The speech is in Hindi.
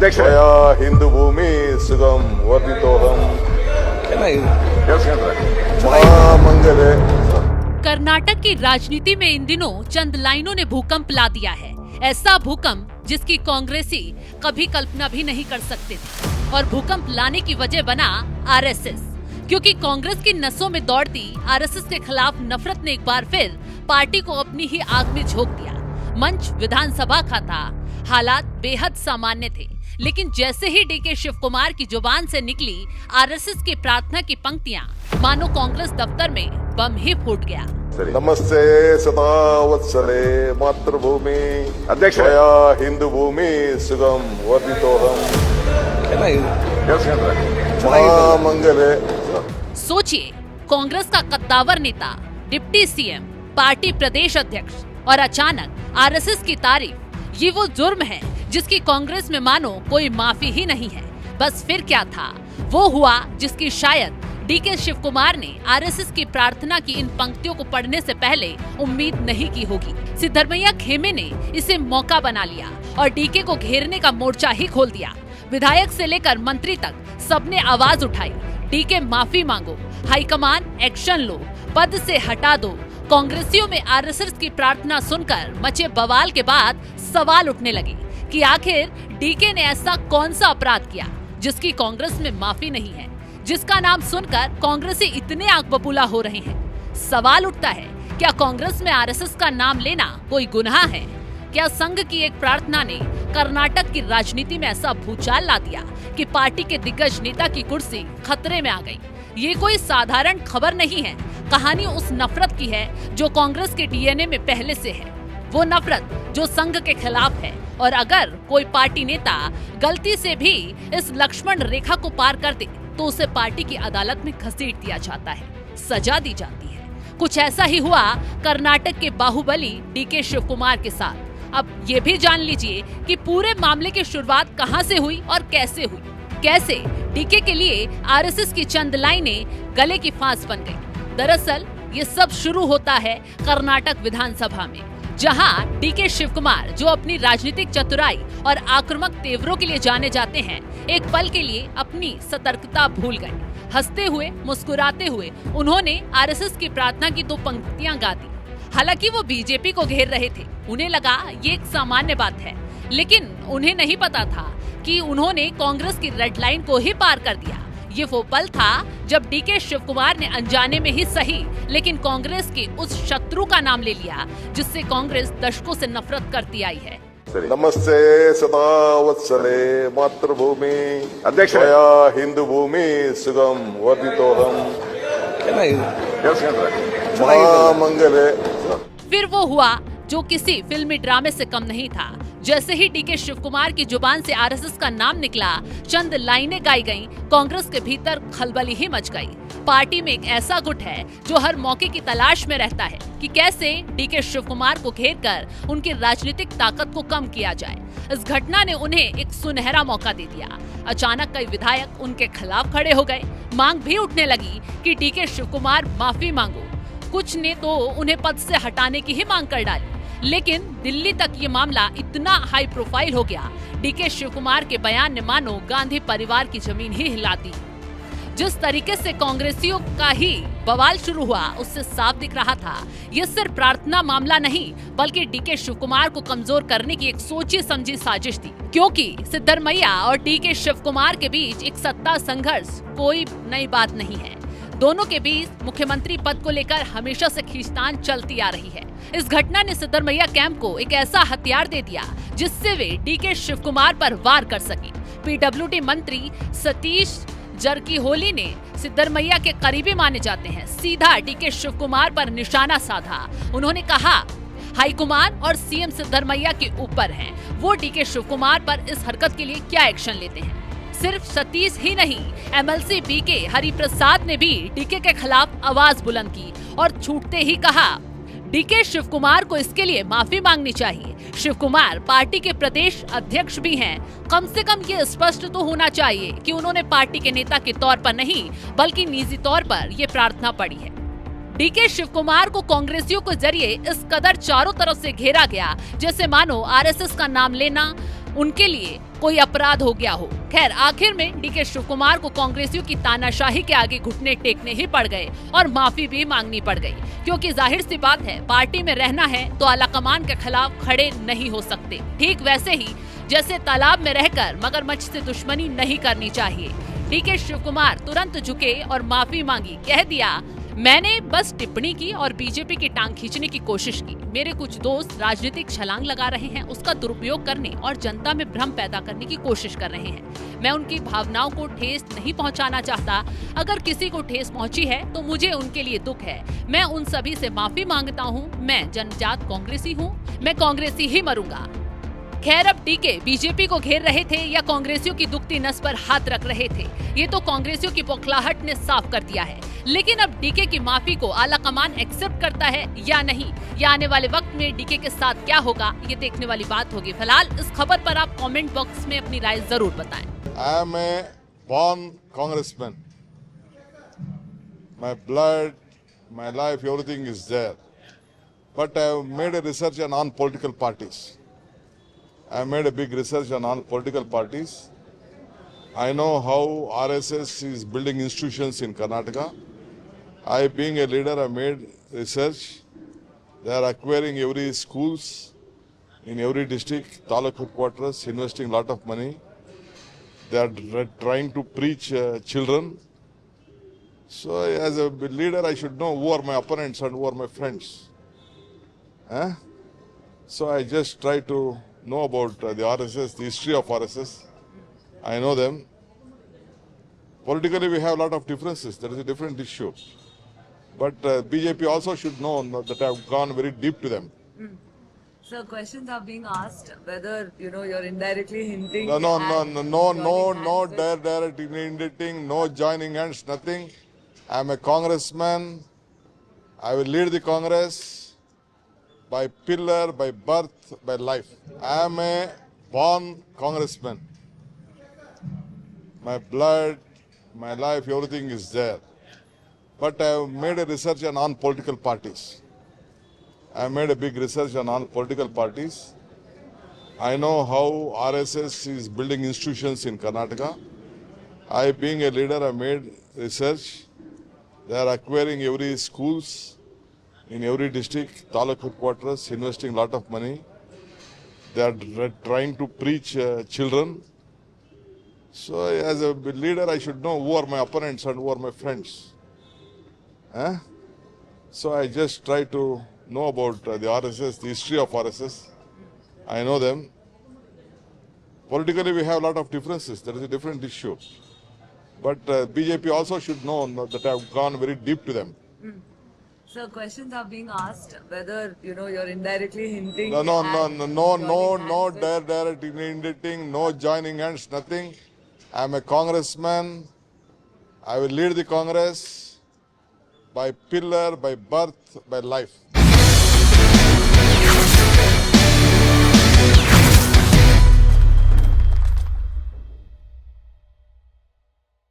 अध्यक्ष ಹಿಂದೂ ಭೂಮಿ ಸುಗಂ ವರ್ಧಿತೋಹಂ ಮಂಗಲೆ। कर्नाटक की राजनीति में इन दिनों चंद लाइनों ने भूकंप ला दिया है। ऐसा भूकंप जिसकी कांग्रेसी कभी कल्पना भी नहीं कर सकते थे। और भूकंप लाने की वजह बना आरएसएस, क्योंकि कांग्रेस की नसों में दौड़ती आरएसएस के खिलाफ नफरत ने एक बार फिर पार्टी को अपनी ही आग में झोंक दिया। मंच विधानसभा का था, हालात बेहद सामान्य थे, लेकिन जैसे ही डीके शिव कुमार की जुबान से निकली आरएसएस की प्रार्थना की पंक्तियां, मानो कांग्रेस दफ्तर में बम ही फूट गया। नमस्ते सदा वत्सले मातृभूमि अध्यक्ष ಹಿಂದೂ ಭೂಮಿ ಸುಗಂ ವರ್ಧಿತೋಹಂ ಮಂಗಲೆ। सोचिए, कांग्रेस का कद्दावर नेता, डिप्टी सीएम, पार्टी प्रदेश अध्यक्ष और अचानक आरएसएस की तारीफ, ये वो जुर्म है जिसकी कांग्रेस में मानो कोई माफी ही नहीं है। बस फिर क्या था? वो हुआ जिसकी शायद डीके शिव कुमार ने आरएसएस की प्रार्थना की इन पंक्तियों को पढ़ने से पहले उम्मीद नहीं की होगी। सिद्धरमैया खेमे ने इसे मौका बना लिया और डीके को घेरने का मोर्चा ही खोल दिया। विधायक से लेकर मंत्री तक सबने आवाज उठाई, डीके माफी मांगो, हाईकमान एक्शन लो, पद से हटा दो। कांग्रेसियों में आरएसएस की प्रार्थना सुनकर मचे बवाल के बाद सवाल उठने लगे कि आखिर डीके ने ऐसा कौन सा अपराध किया जिसकी कांग्रेस में माफी नहीं है, जिसका नाम सुनकर कांग्रेसी इतने आग बबूला हो रहे हैं। सवाल उठता है, क्या कांग्रेस में आरएसएस का नाम लेना कोई गुनाह है? क्या संघ की एक प्रार्थना ने कर्नाटक की राजनीति में ऐसा भूचाल ला दिया कि पार्टी के दिग्गज नेता की कुर्सी खतरे में आ गई? ये कोई साधारण खबर नहीं है, कहानी उस नफरत की है जो कांग्रेस के डीएनए में पहले से है। वो नफरत जो संघ के खिलाफ है, और अगर कोई पार्टी नेता गलती से भी इस लक्ष्मण रेखा को पार कर दे तो उसे पार्टी की अदालत में घसीट दिया जाता है, सजा दी जाती है। कुछ ऐसा ही हुआ कर्नाटक के बाहुबली डीके शिव कुमार के साथ। अब ये भी जान लीजिए कि पूरे मामले की शुरुआत कहां से हुई और कैसे हुई। कैसे डीके के लिए आरएसएस की चंद लाइनें गले की फांस बन गई। दरअसल ये सब शुरू होता है कर्नाटक विधानसभा में, जहां डीके शिव कुमार, जो अपनी राजनीतिक चतुराई और आक्रामक तेवरों के लिए जाने जाते हैं, एक पल के लिए अपनी सतर्कता भूल गए। हंसते हुए मुस्कुराते हुए उन्होंने आरएसएस की प्रार्थना की 2 पंक्तियां गा दी। हालांकि वो बीजेपी को घेर रहे थे, उन्हें लगा ये एक सामान्य बात है, लेकिन उन्हें नहीं पता था कि उन्होंने कांग्रेस की रेड लाइन को ही पार कर दिया। ये वो पल था जब डीके शिव कुमार ने अनजाने में ही सही, लेकिन कांग्रेस के उस शत्रु का नाम ले लिया जिससे कांग्रेस दशकों से नफरत करती आई है। नमस्ते सदा वत्सले मातृभूमि अध्यक्ष ಹಿಂದೂ ಭೂಮಿ ಸುಗಂ ವರ್ಧಿತೋಹಂ ಮಂಗಲೆ। फिर वो हुआ जो किसी फिल्मी ड्रामे से कम नहीं था। जैसे ही डीके शिव कुमार की जुबान से आरएसएस का नाम निकला, चंद लाइनें गाई गईं, कांग्रेस के भीतर खलबली ही मच गई। पार्टी में एक ऐसा गुट है जो हर मौके की तलाश में रहता है कि कैसे डीके शिव कुमार को घेरकर उनकी राजनीतिक ताकत को कम किया जाए। इस घटना ने उन्हें एक सुनहरा मौका दे दिया। अचानक कई विधायक उनके खिलाफ खड़े हो गए। मांग भी उठने लगी कि डीके शिव कुमार माफी मांगो। कुछ ने तो उन्हें पद से हटाने की ही मांग कर डाली। लेकिन दिल्ली तक ये मामला इतना हाई प्रोफाइल हो गया, डीके शिव कुमार के बयान ने मानो गांधी परिवार की जमीन ही हिला दी। जिस तरीके से कांग्रेसियों का ही बवाल शुरू हुआ, उससे साफ दिख रहा था ये सिर्फ प्रार्थना मामला नहीं, बल्कि डीके शिव कुमार को कमजोर करने की एक सोची समझी साजिश थी। क्योंकि सिद्धरमैया और डीके शिव कुमार के बीच एक सत्ता संघर्ष कोई नई बात नहीं है। दोनों के बीच मुख्यमंत्री पद को लेकर हमेशा से खींचतान चलती आ रही है। इस घटना ने सिद्धरमैया कैंप को एक ऐसा हथियार दे दिया जिससे वे डीके शिव कुमार पर वार कर सके। पीडब्ल्यूडी मंत्री सतीश जरकीहोली ने सिद्धरमैया के करीबी माने जाते हैं, सीधा डीके शिव कुमार पर निशाना साधा। उन्होंने कहा हाईकमान और सीएम सिद्धरमैया के ऊपर हैं, वो डीके शिव कुमार पर इस हरकत के लिए क्या एक्शन लेते हैं। सिर्फ सतीश ही नहीं, एमएलसी बीके हरिप्रसाद ने भी डीके के खिलाफ आवाज बुलंद की और छूटते ही कहा डीके शिव कुमार को इसके लिए माफी मांगनी चाहिए। शिव कुमार पार्टी के प्रदेश अध्यक्ष भी हैं, कम से कम ये स्पष्ट तो होना चाहिए कि उन्होंने पार्टी के नेता के तौर पर नहीं बल्कि निजी तौर पर ये प्रार्थना पढ़ी है। डीके शिव कुमार को कांग्रेसियों के जरिए इस कदर चारों तरफ से घेरा गया जैसे मानो आरएसएस का नाम लेना उनके लिए कोई अपराध हो गया हो। खैर, आखिर में डीके शिव कुमार को कांग्रेसियों की तानाशाही के आगे घुटने टेकने ही पड़ गए और माफी भी मांगनी पड़ गई, क्योंकि जाहिर सी बात है, पार्टी में रहना है तो आलाकमान के खिलाफ खड़े नहीं हो सकते। ठीक वैसे ही जैसे तालाब में रहकर मगरमच्छ से दुश्मनी नहीं करनी चाहिए। डीके शिव कुमार तुरंत झुके और माफी मांगी, कह दिया, मैंने बस टिप्पणी की और बीजेपी की टांग खींचने की कोशिश की। मेरे कुछ दोस्त राजनीतिक छलांग लगा रहे हैं, उसका दुरुपयोग करने और जनता में भ्रम पैदा करने की कोशिश कर रहे हैं। मैं उनकी भावनाओं को ठेस नहीं पहुंचाना चाहता। अगर किसी को ठेस पहुंची है तो मुझे उनके लिए दुख है। मैं उन सभी से माफी मांगता हूं। मैं जनजात कांग्रेसी हूं, मैं कांग्रेसी ही मरूंगा। खैर, अब डीके बीजेपी को घेर रहे थे या कांग्रेसियों की दुखती नस पर हाथ रख रहे थे, ये तो कांग्रेसियों की बौखलाहट ने साफ कर दिया है। लेकिन अब डीके की माफी को आलाकमान एक्सेप्ट करता है या नहीं, या आने वाले वक्त में डीके के साथ क्या होगा, ये देखने वाली बात होगी। फिलहाल इस खबर पर आप कमेंट बॉक्स में अपनी राय जरूर बताएं। I am a born congressman. My blood, my life, everything is there. But I have made a research on non-political parties. I have made a big research on non-political parties. I know how RSS is building institutions in Karnataka. I, being a leader, I made research. They are acquiring every schools in every district, taluk headquarters, investing a lot of money. They are trying to preach children. So as a leader, I should know who are my opponents and who are my friends. So I just try to know about the RSS, the history of RSS. I know them. Politically, we have a lot of differences. That is a different issue. But BJP also should know that I have gone very deep to them. So questions are being asked whether you're indirectly hinting. No, direct indicating, no joining hands, nothing. I am a congressman. I will lead the Congress by pillar, by birth, by life. I am a born congressman. My blood, my life, everything is there. But I have made a research on non-political parties. I have made a big research on non-political parties. I know how RSS is building institutions in Karnataka. I, being a leader, I made research. They are acquiring every schools in every district, taluk headquarters, investing a lot of money. They are trying to preach children. So as a leader, I should know who are my opponents and who are my friends. So I just try to know about the RSS, the history of RSS. I know them. Politically, we have a lot of differences. That is a different issue. But BJP also should know that I have gone very deep to them. So questions are being asked whether you're indirectly hinting. No, direct indicating, no joining hands, nothing. I am a congressman. I will lead the Congress by pillar, by birth, by life.